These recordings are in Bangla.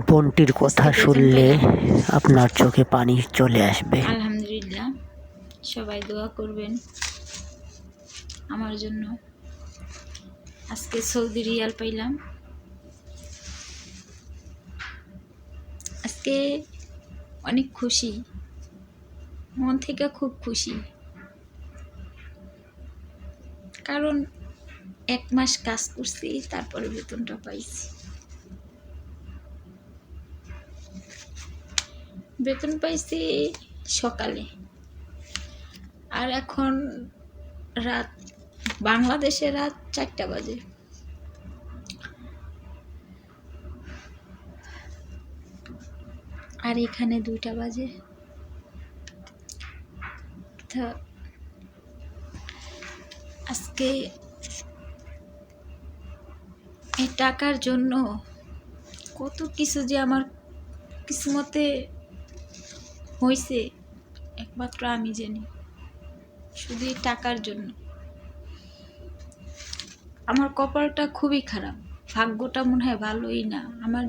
বোনটির কথা শুনলে আপনার চোখে পানি চলে আসবে। আলহামদুলিল্লাহ, সবাই দোয়া করবেন আমার জন্য। আজকে সৌদি রিয়াল পাইলাম। আজকে অনেক খুশি, মন থেকে খুব খুশি, কারণ 1 মাস কাজ করছি, তারপরে বেতনটা পাইছি। বেতন পাইছি সকালে, আর এখন রাত, বাংলাদেশে রাত 4টা বাজে। আর এখানে 2টা বাজে। তো আজকে এই টাকার জন্য কত কিছু যে আমার কিসমতে হয়েছে একমাত্র আমি জানি। শুধু এই টাকার জন্য আমার কপালটা খুবই খারাপ, ভাগ্যটা মনে হয় ভালোই না। আমার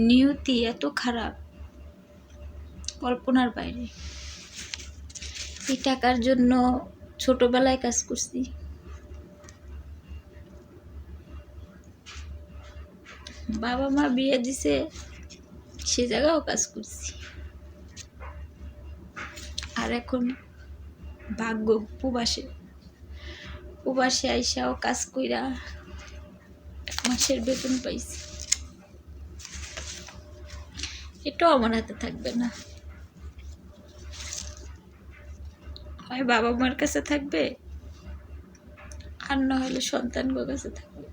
নিয়তি এত খারাপ, কল্পনার বাইরে। এই টাকার জন্য ছোটবেলায় কাজ করছি, বাবা মা বিয়ে দিছে সে জায়গাও কাজ করছি, আর এখন ভাগ্য প্রবাসে আইসাও কাজ কইরা 1 মাসের বেতন পাইছি। এটাও আমার হাতে থাকবে না, হয় বাবা মার কাছে থাকবে, আর না হলে সন্তানদের কাছে থাকবে।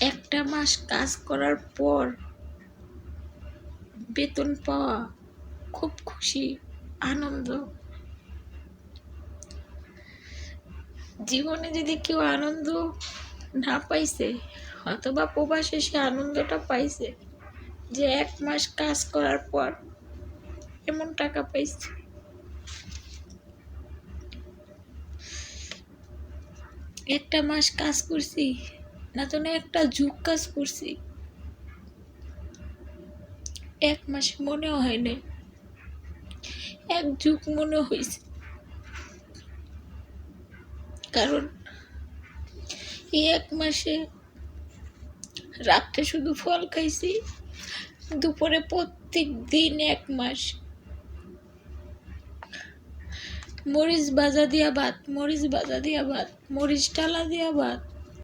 1টা মাস কাজ করার পর বেতন পাওয়া খুব খুশি, আনন্দ। জীবনে যদি কেউ আনন্দ না পাইছে, অথবা প্রবাসে সে আনন্দটা পাইছে যে 1 মাস কাজ করার পর এমন টাকা পাইছে। 1টা মাস কাজ করছি না, তো না একটা যুগ কাজ করছি, 1 মাস মনে হয় না, 1 যুগ মনে হয়েছে। কারণ এই 1 মাসে রাত্রে শুধু ফল খাইছি, দুপুরে প্রত্যেক দিন 1 মাস মরিচ ভাজা দিয়া ভাত, মরিচ ভাজা দিয়া ভাত, মরিচ টালা দিয়া ভাত,